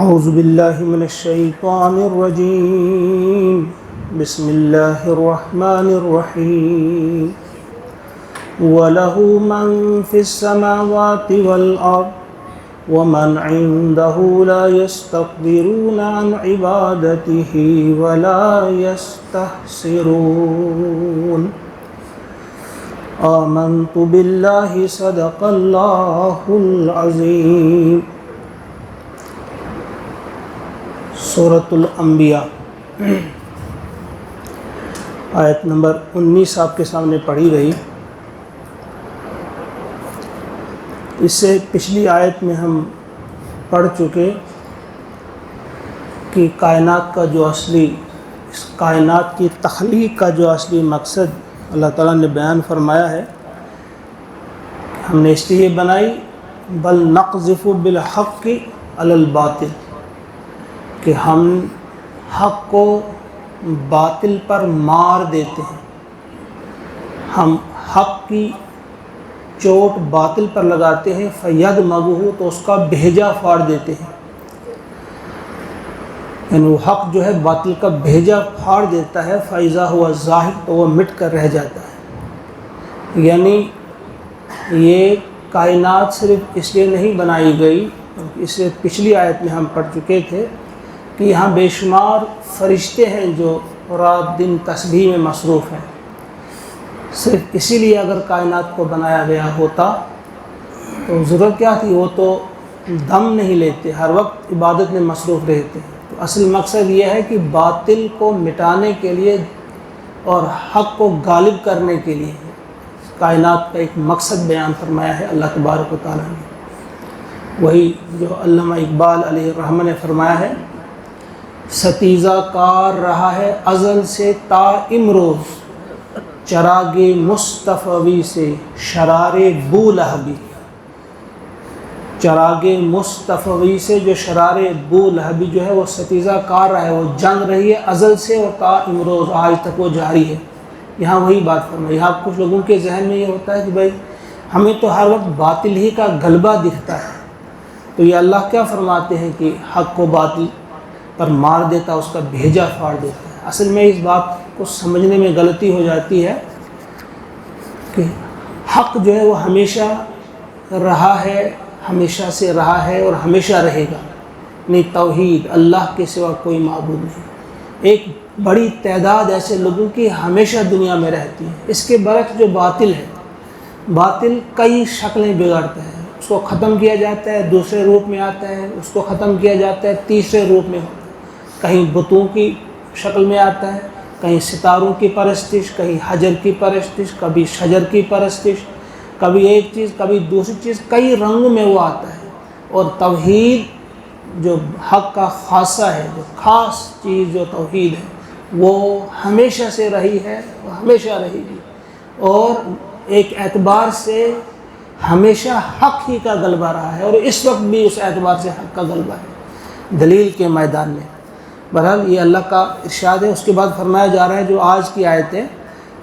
اعوذ باللہ من الشیطان الرجیم بسم اللہ الرحمن الرحیم وَلَهُ مَن فِي السَّمَاوَاتِ وَالْأَرْضِ وَمَنْ عِندَهُ لَا يَسْتَكْبِرُونَ عَنْ عِبَادَتِهِ وَلَا يَسْتَحْسِرُونَ آمنت باللہ صدق اللہ العظیم۔ سورۃ الانبیاء آیت نمبر 19 آپ کے سامنے پڑھی گئی۔ اس سے پچھلی آیت میں ہم پڑھ چکے کہ کائنات کا جو اصلی اس کائنات کی تخلیق کا جو اصلی مقصد اللہ تعالیٰ نے بیان فرمایا ہے، ہم نے اس لیے بنائی بل نقذف بالحق علی الباطل، کہ ہم حق کو باطل پر مار دیتے ہیں، ہم حق کی چوٹ باطل پر لگاتے ہیں، فیدمغہ تو اس کا بھیجا پھاڑ دیتے ہیں، یعنی وہ حق جو ہے باطل کا بھیجا پھاڑ دیتا ہے، فاذا ہوا زاہق تو وہ مٹ کر رہ جاتا ہے۔ یعنی یہ کائنات صرف اس لیے نہیں بنائی گئی، اس سے پچھلی آیت میں ہم پڑھ چکے تھے کہ یہاں بے شمار فرشتے ہیں جو رات دن تسبیح میں مصروف ہیں۔ صرف اسی لیے اگر کائنات کو بنایا گیا ہوتا تو ضرورت کیا تھی؟ وہ تو دم نہیں لیتے، ہر وقت عبادت میں مصروف رہتے ہیں۔ تو اصل مقصد یہ ہے کہ باطل کو مٹانے کے لیے اور حق کو غالب کرنے کے لیے کائنات کا ایک مقصد بیان فرمایا ہے اللہ تبارک و تعالیٰ نے۔ وہی جو علامہ اقبال علیہ الرحمہ نے فرمایا ہے، ستیزہ کار رہا ہے ازل سے تا امروز، چراغ مصطفی سے شرار بولہبی۔ چراغ مصطفی سے جو شرار بولہبی جو ہے وہ ستیزہ کار رہا ہے، وہ جنگ رہی ہے ازل سے اور تا امروز، آج تک وہ جاری ہے۔ یہاں وہی بات فرمائی۔ یہاں کچھ لوگوں کے ذہن میں یہ ہوتا ہے کہ بھائی ہمیں تو ہر وقت باطل ہی کا غلبہ دکھتا ہے، تو یہ اللہ کیا فرماتے ہیں کہ حق کو باطل پر مار دیتا، اس کا بھیجا پھاڑ دیتا ہے۔ اصل میں اس بات کو سمجھنے میں غلطی ہو جاتی ہے کہ حق جو ہے وہ ہمیشہ رہا ہے، ہمیشہ سے رہا ہے اور ہمیشہ رہے گا، نہیں توحید، اللہ کے سوا کوئی معبود نہیں۔ ایک بڑی تعداد ایسے لوگوں کی ہمیشہ دنیا میں رہتی ہے۔ اس کے برعکس جو باطل ہے، باطل کئی شکلیں بگاڑتا ہے، اس کو ختم کیا جاتا ہے، دوسرے روپ میں آتا ہے، اس کو ختم کیا جاتا ہے، تیسرے روپ میں ہوتا ہے، کہیں بتوں کی شکل میں آتا ہے، کہیں ستاروں کی پرستش، کہیں حجر کی پرستش، کبھی شجر کی پرستش، کبھی ایک چیز کبھی دوسری چیز، کئی رنگوں میں وہ آتا ہے۔ اور توحید جو حق کا خاصہ ہے، جو خاص چیز جو توحید ہے، وہ ہمیشہ سے رہی ہے اور ہمیشہ رہے گی، اور ایک اعتبار سے ہمیشہ حق ہی کا غلبہ رہا ہے، اور اس وقت بھی اس اعتبار سے حق کا غلبہ ہے دلیل کے میدان میں۔ بہرحال یہ اللہ کا ارشاد ہے۔ اس کے بعد فرمایا جا رہا ہے جو آج کی آیت ہے،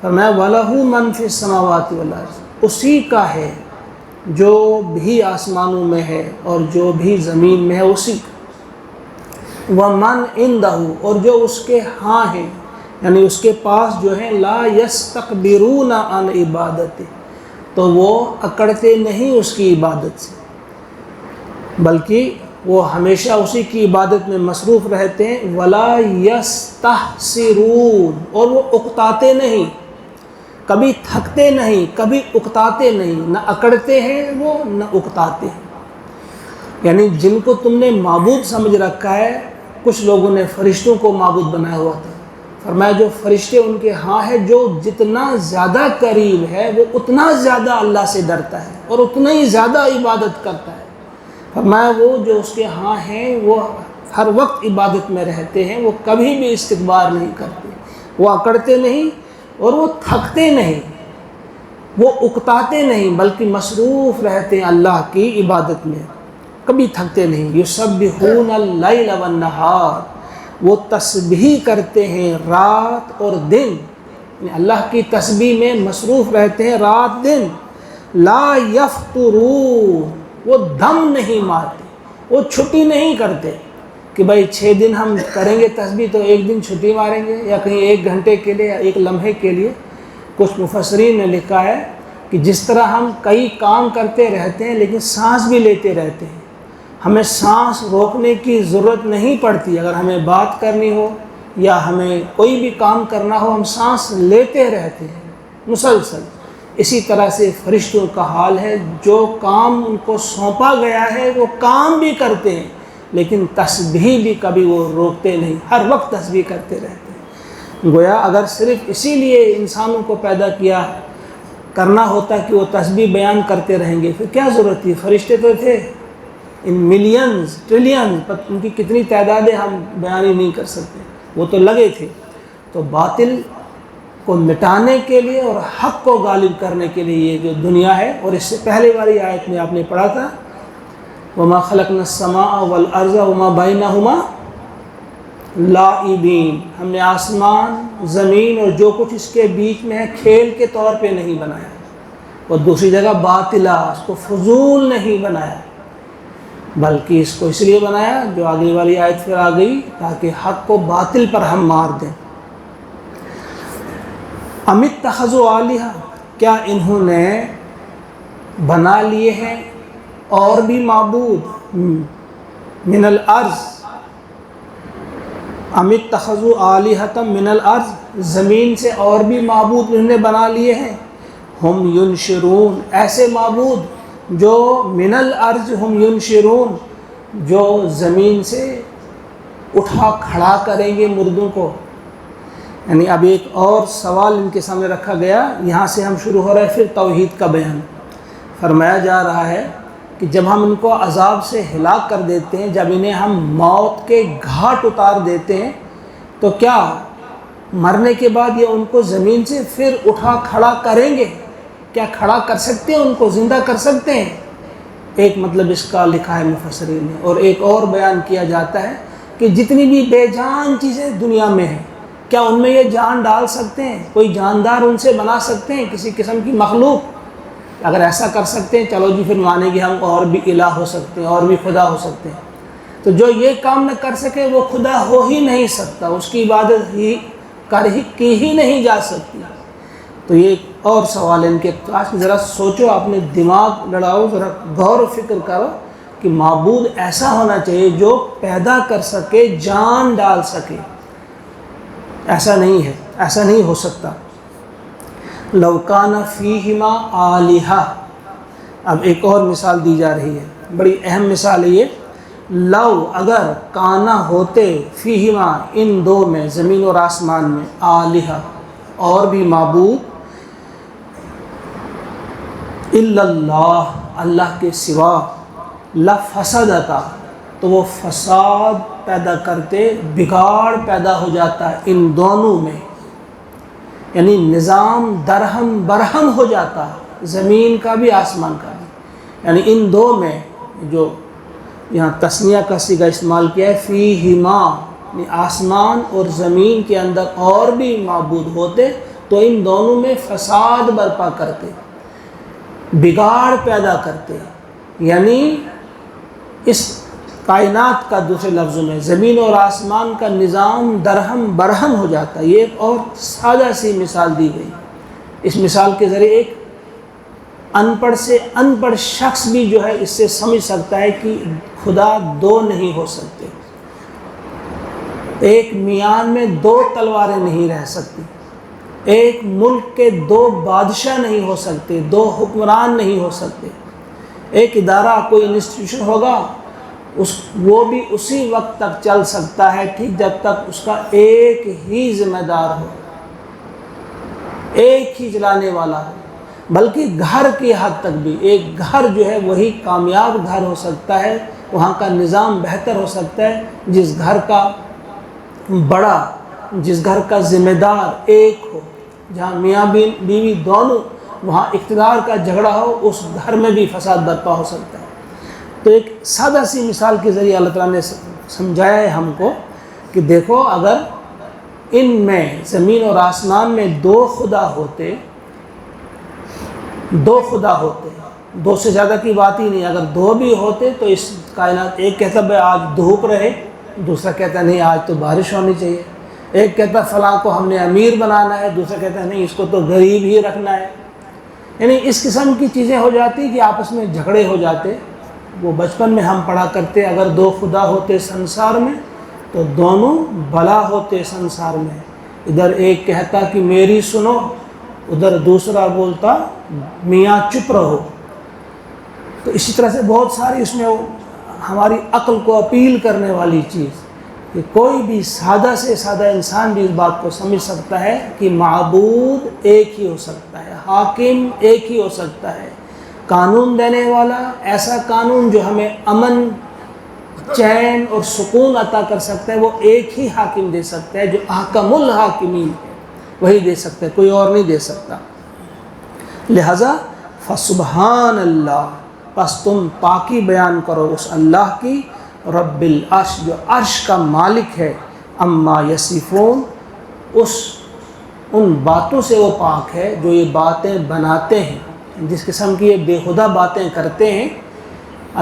فرمایا وَلَهُ مَن فِي السَّمَاوَاتِ وَالْأَرْضِ، اسی کا ہے جو بھی آسمانوں میں ہے اور جو بھی زمین میں ہے، اسی کا۔ وَمَنْ عِنْدَهُ، اور جو اس کے ہاں ہیں، یعنی اس کے پاس جو ہیں، لَا يَسْتَكْبِرُونَ عَنْ عِبَادَتِهِ، تو وہ اکڑتے نہیں اس کی عبادت سے، بلکہ وہ ہمیشہ اسی کی عبادت میں مصروف رہتے ہیں۔ وَلَا يَسْتَحْسِرُونَ، اور وہ اکتاتے نہیں، کبھی تھکتے نہیں، کبھی اکتاتے نہیں، نہ اکڑتے ہیں وہ نہ اکتاتے ہیں۔ یعنی جن کو تم نے معبود سمجھ رکھا ہے، کچھ لوگوں نے فرشتوں کو معبود بنایا ہوا تھا، فرمایا جو فرشتے ان کے ہاں ہے، جو جتنا زیادہ قریب ہے وہ اتنا زیادہ اللہ سے ڈرتا ہے اور اتنا ہی زیادہ عبادت کرتا ہے۔ فرمایا وہ جو اس کے ہاں ہیں وہ ہر وقت عبادت میں رہتے ہیں، وہ کبھی بھی استکبار نہیں کرتے، وہ اکڑتے نہیں اور وہ تھکتے نہیں، وہ اکتاتے نہیں، بلکہ مصروف رہتے ہیں اللہ کی عبادت میں، کبھی تھکتے نہیں۔ یسبحون اللیل والنہار، وہ تسبیح کرتے ہیں رات اور دن، اللہ کی تسبیح میں مصروف رہتے ہیں رات دن۔ لا یفترون، وہ دم نہیں مارتے، وہ چھٹی نہیں کرتے، کہ بھائی 6 دن ہم کریں گے تسبیح تو 1 دن چھٹی ماریں گے، یا کہیں 1 گھنٹے کے لیے یا 1 لمحے کے لیے۔ کچھ مفسرین نے لکھا ہے کہ جس طرح ہم کئی کام کرتے رہتے ہیں لیکن سانس بھی لیتے رہتے ہیں، ہمیں سانس روکنے کی ضرورت نہیں پڑتی۔ اگر ہمیں بات کرنی ہو یا ہمیں کوئی بھی کام کرنا ہو، ہم سانس لیتے رہتے ہیں مسلسل۔ اسی طرح سے فرشتوں کا حال ہے، جو کام ان کو سونپا گیا ہے وہ کام بھی کرتے ہیں، لیکن تسبیح بھی کبھی وہ روکتے نہیں، ہر وقت تسبیح کرتے رہتے ہیں۔ گویا اگر صرف اسی لیے انسانوں کو پیدا کیا کرنا ہوتا کہ وہ تسبیح بیان کرتے رہیں گے، پھر کیا ضرورت تھی؟ فرشتے تو تھے ان ملینز ٹریلینز، ان کی کتنی تعدادیں ہم بیان ہی نہیں کر سکتے، وہ تو لگے تھے۔ تو باطل کو مٹانے کے لیے اور حق کو غالب کرنے کے لیے یہ جو دنیا ہے، اور اس سے پہلے والی آیت میں آپ نے پڑھا تھا وَمَا خَلَقْنَا السَّمَاءَ وَالْأَرْضَ وَمَا بَيْنَهُمَا لَاعِبِينَ، ہم نے آسمان، زمین اور جو کچھ اس کے بیچ میں ہے کھیل کے طور پہ نہیں بنایا، اور دوسری جگہ باطلا، اس کو فضول نہیں بنایا، بلکہ اس کو اس لیے بنایا جو آگے والی آیت پھر آ گئی، تاکہ حق کو باطل پر ہم مار دیں۔ ام اتخذوا آلہہ، کیا انہوں نے بنا لیے ہیں اور بھی معبود، من الارض، ام اتخذوا آلہۃ من الارض، زمین سے اور بھی معبود انہوں نے بنا لیے ہیں، ہم ینشرون، ایسے معبود جو من الارض ہم ینشرون، جو زمین سے اٹھا کھڑا کریں گے مردوں کو۔ یعنی اب ایک اور سوال ان کے سامنے رکھا گیا، یہاں سے ہم شروع ہو رہے ہیں پھر توحید کا بیان۔ فرمایا جا رہا ہے کہ جب ہم ان کو عذاب سے ہلاک کر دیتے ہیں، جب انہیں ہم موت کے گھاٹ اتار دیتے ہیں، تو کیا مرنے کے بعد یہ ان کو زمین سے پھر اٹھا کھڑا کریں گے؟ کیا کھڑا کر سکتے ہیں؟ ان کو زندہ کر سکتے ہیں؟ ایک مطلب اس کا لکھا ہے مفسرین نے، اور ایک اور بیان کیا جاتا ہے کہ جتنی بھی بے جان چیزیں دنیا میں ہیں، کیا ان میں یہ جان ڈال سکتے ہیں؟ کوئی جاندار ان سے بنا سکتے ہیں کسی قسم کی مخلوق؟ اگر ایسا کر سکتے ہیں چلو جی، پھر مانیں گے ہم اور بھی الہ ہو سکتے ہیں، اور بھی خدا ہو سکتے ہیں۔ تو جو یہ کام نہ کر سکے وہ خدا ہو ہی نہیں سکتا، اس کی عبادت کی ہی نہیں جا سکتی۔ تو یہ ایک اور سوال ہے ان کے پاس، ذرا سوچو، اپنے دماغ لڑاؤ، ذرا غور و فکر کرو کہ معبود ایسا ہونا چاہیے جو پیدا کر سکے، جان ڈال سکے۔ ایسا نہیں ہے، ایسا نہیں ہو سکتا۔ لو کان فیہما آلہہ، اب ایک اور مثال دی جا رہی ہے، بڑی اہم مثال ہے یہ۔ لو، اگر، کانا ہوتے، فیہما، ان دو میں، زمین اور آسمان میں، آلہہ، اور بھی معبود، الا اللہ، اللہ کے سوا، لفسدتا، تو وہ فساد پیدا کرتے، بگاڑ پیدا ہو جاتا ہے ان دونوں میں، یعنی نظام درہم برہم ہو جاتا ہے، زمین کا بھی آسمان کا بھی۔ یعنی ان دو میں، جو یہاں تثنیہ کا صیغہ استعمال کیا ہے، فیہما، یعنی آسمان اور زمین کے اندر اور بھی معبود ہوتے تو ان دونوں میں فساد برپا کرتے، بگاڑ پیدا کرتے، یعنی اس کائنات کا، دوسرے لفظوں میں زمین اور آسمان کا نظام درہم برہم ہو جاتا ہے۔ یہ ایک اور سادہ سی مثال دی گئی۔ اس مثال کے ذریعے ایک ان پڑھ سے ان پڑھ شخص بھی جو ہے اس سے سمجھ سکتا ہے کہ خدا دو نہیں ہو سکتے، ایک میان میں دو تلواریں نہیں رہ سکتی، ایک ملک کے دو بادشاہ نہیں ہو سکتے، دو حکمران نہیں ہو سکتے۔ ایک ادارہ، کوئی انسٹیٹیوشن ہوگا، وہ بھی اسی وقت تک چل سکتا ہے کہ جب تک اس کا ایک ہی ذمہ دار ہو، ایک ہی چلانے والا ہو۔ بلکہ گھر کی حد تک بھی ایک گھر جو ہے وہی کامیاب گھر ہو سکتا ہے، وہاں کا نظام بہتر ہو سکتا ہے جس گھر کا بڑا، جس گھر کا ذمہ دار ایک ہو، جہاں میاں بیوی دونوں، وہاں اقتدار کا جھگڑا ہو، اس گھر میں بھی فساد برپا ہو سکتا ہے۔ تو ایک سادہ سی مثال کے ذریعے اللہ تعالیٰ نے سمجھایا ہے ہم کو کہ دیکھو، اگر ان میں، زمین اور آسمان میں دو خدا ہوتے، دو سے زیادہ کی بات ہی نہیں، اگر دو بھی ہوتے تو اس کائنات، ایک کہتا بھائی آج دھوپ رہے، دوسرا کہتا ہے نہیں آج تو بارش ہونی چاہیے، ایک کہتا ہے فلاں کو ہم نے امیر بنانا ہے، دوسرا کہتا ہے نہیں اس کو تو غریب ہی رکھنا ہے۔ یعنی اس قسم کی چیزیں ہو جاتی کہ آپس میں جھگڑے ہو جاتے۔ وہ بچپن میں ہم پڑھا کرتے اگر دو خدا ہوتے سنسار میں تو دونوں بھلا ہوتے سنسار میں، ادھر ایک کہتا کہ میری سنو، ادھر دوسرا بولتا میاں چپ رہو۔ تو اسی طرح سے بہت ساری اس میں ہماری عقل کو اپیل کرنے والی چیز کہ کوئی بھی سادہ سے سادہ انسان بھی اس بات کو سمجھ سکتا ہے کہ معبود ایک ہی ہو سکتا ہے، حاکم ایک ہی ہو سکتا ہے، قانون دینے والا ایسا قانون جو ہمیں امن، چین اور سکون عطا کر سکتا ہے وہ ایک ہی حاکم دے سکتا ہے، جو احکم الحاکمین ہے وہی دے سکتا ہے، کوئی اور نہیں دے سکتا۔ لہذا فسبحان اللہ، پس تم پاکی بیان کرو اس اللہ کی، رب العرش جو عرش کا مالک ہے، اما یصفون ان باتوں سے وہ پاک ہے جو یہ باتیں بناتے ہیں، جس قسم کی یہ بےہودہ باتیں کرتے ہیں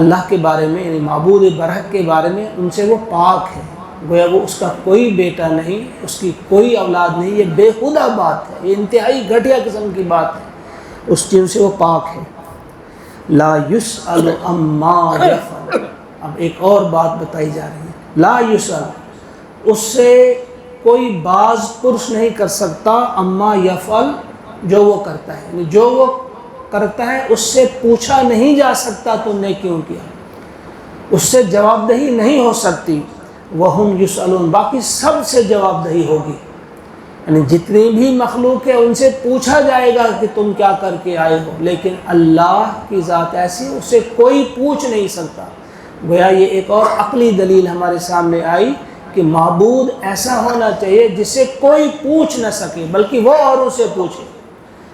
اللہ کے بارے میں، یعنی معبود برحق کے بارے میں، ان سے وہ پاک ہے، گویا وہ اس کا کوئی بیٹا نہیں، اس کی کوئی اولاد نہیں، یہ بےہودہ بات ہے، یہ انتہائی گھٹیا قسم کی بات ہے، اس چیز سے وہ پاک ہے۔ لا یسأل عما یفعل، اب ایک اور بات بتائی جا رہی ہے، لا یسأل، اس سے کوئی باز پرس نہیں کر سکتا، عما یفعل، جو وہ کرتا ہے، یعنی جو وہ کرتا ہے اس سے پوچھا نہیں جا سکتا تم نے کیوں کیا، اس سے جواب دہی نہیں ہو سکتی، وہم یسألون، باقی سب سے جواب دہی ہوگی، یعنی جتنی بھی مخلوق ہے ان سے پوچھا جائے گا کہ تم کیا کر کے آئے ہو، لیکن اللہ کی ذات ایسی اس سے کوئی پوچھ نہیں سکتا۔ گویا یہ ایک اور عقلی دلیل ہمارے سامنے آئی کہ معبود ایسا ہونا چاہیے جس سے کوئی پوچھ نہ سکے بلکہ وہ اوروں سے پوچھے۔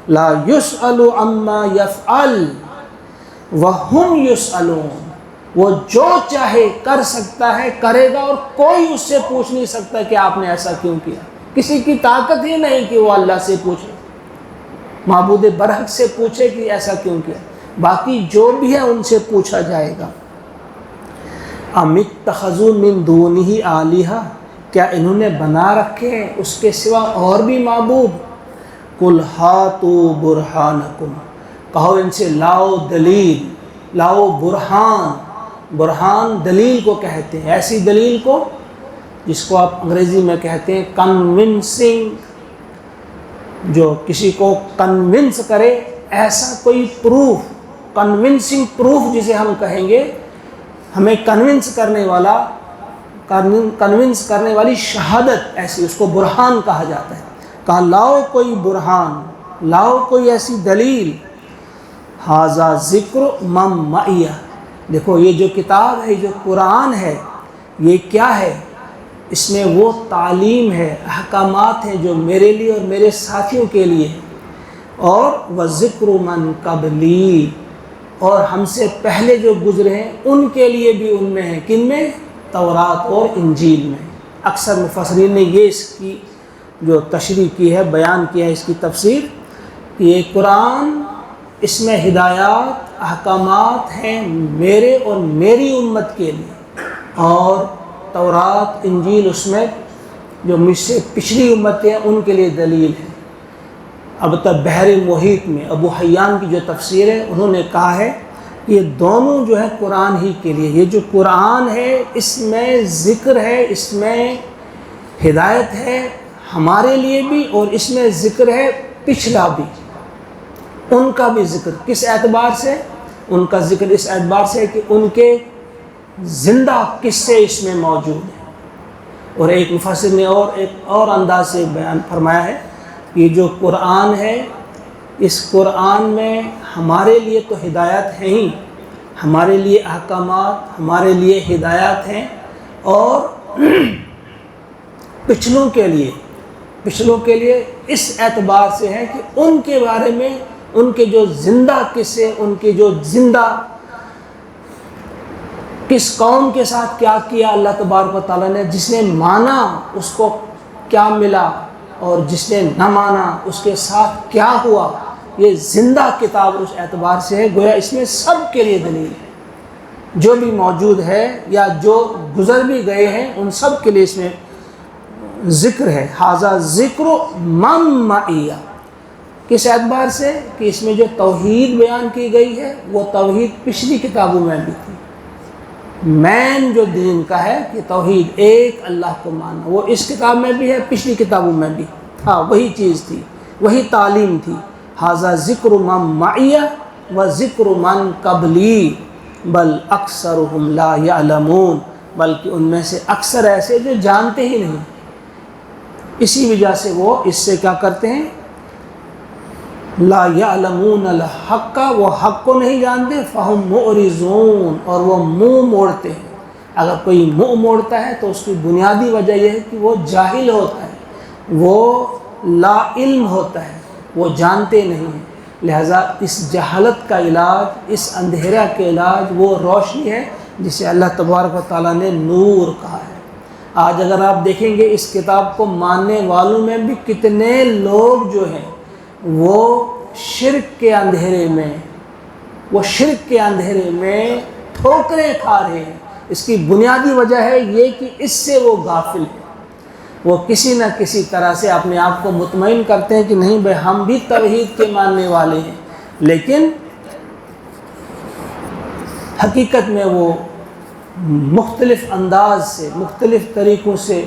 لا یسأل عما یفعل وہم یسألون، وہ جو چاہے کر سکتا ہے، کرے گا، اور کوئی اس سے پوچھ نہیں سکتا کہ آپ نے ایسا کیوں کیا، کسی کی طاقت ہی نہیں کہ وہ اللہ سے پوچھے، معبود برحق سے پوچھے کہ ایسا کیوں کیا، باقی جو بھی ہے ان سے پوچھا جائے گا۔ ام اتخذوا من دونہ آلہہ، کیا انہوں نے بنا رکھے ہیں اس کے سوا اور بھی معبود؟ قل ہاتوا برہانکم، کہو ان سے لاؤ دلیل، لاؤ برہان، برہان دلیل کو کہتے ہیں، ایسی دلیل کو جس کو آپ انگریزی میں کہتے ہیں کنونسنگ، جو کسی کو کنونس کرے، ایسا کوئی پروف، کنونسنگ پروف جسے ہم کہیں گے، ہمیں کنونس کرنے والا، کنونس کرنے والی شہادت، ایسی اس کو برہان کہا جاتا ہے۔ کہا لاؤ کوئی برہان، لاؤ کوئی ایسی دلیل، ھذا ذکر من معیہ، دیکھو یہ جو کتاب ہے، جو قرآن ہے، یہ کیا ہے؟ اس میں وہ تعلیم ہے، احکامات ہیں جو میرے لیے اور میرے ساتھیوں کے لیے ہیں، اور وذکر من قبلی، اور ہم سے پہلے جو گزرے ہیں ان کے لیے بھی ان میں ہے، کن میں؟ تورات اور انجیل میں۔ اکثر مفسرین نے یہ اس کی جو تشریح کی ہے، بیان کیا ہے اس کی تفسیر، کہ یہ قرآن، اس میں ہدایات، احکامات ہیں میرے اور میری امت کے لیے، اور تورات انجیل اس میں جو مجھ سے پچھلی امتیں ہیں ان کے لیے دلیل ہے۔ اب تک بحر محیط میں ابو حیان کی جو تفسیر ہے، انہوں نے کہا ہے کہ یہ دونوں جو ہے قرآن ہی کے لیے، یہ جو قرآن ہے اس میں ذکر ہے، اس میں ہدایت ہے ہمارے لیے بھی، اور اس میں ذکر ہے پچھلا بھی، ان کا بھی ذکر، کس اعتبار سے؟ ان کا ذکر اس اعتبار سے کہ ان کے زندہ قصے اس میں موجود ہیں۔ اور ایک مفسر نے ایک اور انداز سے بیان فرمایا ہے کہ یہ جو قرآن ہے، اس قرآن میں ہمارے لیے تو ہدایت ہے ہی، ہمارے لیے احکامات، ہمارے لیے ہدایات ہیں، اور پچھلوں کے لیے اس اعتبار سے ہے کہ ان کے بارے میں، ان کے جو زندہ قصے، ان کے جو زندہ کس قوم کے ساتھ کیا کیا اللہ تبارک و تعالیٰ نے، جس نے مانا اس کو کیا ملا، اور جس نے نہ مانا اس کے ساتھ کیا ہوا، یہ زندہ کتاب اس اعتبار سے ہے، گویا اس میں سب کے لیے دلیل ہے، جو بھی موجود ہے یا جو گزر بھی گئے ہیں ان سب کے لیے اس میں ذکر ہے۔ ھذا ذکر من معی، کس اعتبار سے کہ اس میں جو توحید بیان کی گئی ہے وہ توحید پچھلی کتابوں میں بھی تھی۔ مین جو دین کا ہے کہ توحید ایک اللہ کو ماننا، وہ اس کتاب میں بھی ہے، پچھلی کتابوں میں بھی، ہاں وہی چیز تھی، وہی تعلیم تھی۔ ھذا ذکر من معی و ذکر من قبلی بل اکثرهم لا یعلمون، بلکہ ان میں سے اکثر ایسے جو جانتے ہی نہیں، اسی وجہ سے وہ اس سے کیا کرتے ہیں، لا یعلمون الحق، وہ حق کو نہیں جانتے، فہم معرضون، اور وہ منہ موڑتے ہیں۔ اگر کوئی منہ موڑتا ہے تو اس کی بنیادی وجہ یہ ہے کہ وہ جاہل ہوتا ہے، وہ لا علم ہوتا ہے، وہ جانتے نہیں ہیں۔ لہٰذا اس جہالت کا علاج، اس اندھیرا کے علاج وہ روشنی ہے جسے اللہ تبارک و تعالیٰ نے نور کہا ہے۔ آج اگر آپ دیکھیں گے اس کتاب کو ماننے والوں میں بھی کتنے لوگ جو ہیں وہ شرک کے اندھیرے میں ٹھوکریں کھا رہے ہیں۔ اس کی بنیادی وجہ ہے یہ کہ اس سے وہ غافل ہیں، وہ کسی نہ کسی طرح سے اپنے آپ کو مطمئن کرتے ہیں کہ نہیں بھائی ہم بھی توحید کے ماننے والے ہیں، لیکن حقیقت میں وہ مختلف انداز سے، مختلف طریقوں سے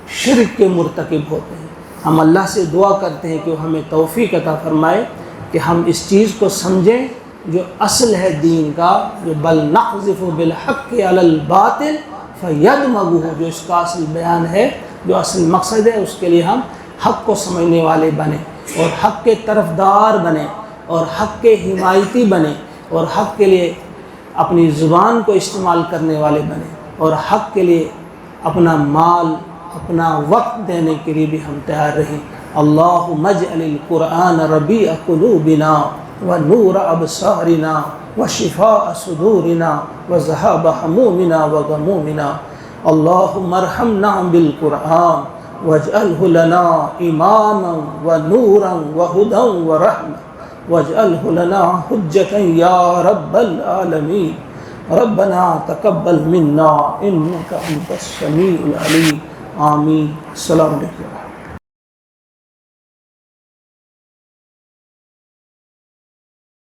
شرک کے مرتکب ہوتے ہیں۔ ہم اللہ سے دعا کرتے ہیں کہ وہ ہمیں توفیق عطا فرمائے کہ ہم اس چیز کو سمجھیں جو اصل ہے دین کا، جو بل نقذف بالحق علی الباطل فیدمغہ، جو اس کا اصل بیان ہے، جو اصل مقصد ہے، اس کے لیے ہم حق کو سمجھنے والے بنیں اور حق کے طرفدار بنیں اور حق کے حمایتی بنیں اور حق کے لیے اپنی زبان کو استعمال کرنے والے بنیں اور حق کے لیے اپنا مال، اپنا وقت دینے کے لیے بھی ہم تیار رہیں۔ اللہم اجعل القرآن ربیع قلوبنا ونور ابصارنا وشفاء صدورنا وذهاب همومنا وغمومنا۔ اللہم ارحمنا بالقرآن واجعله لنا اماما ونورا وهدى ورحمة واجعله لنا حجة یا رب العالمین۔ ربنا تقبل منا انك انت السمیع العلیم۔ آمین۔ السلام علیکم۔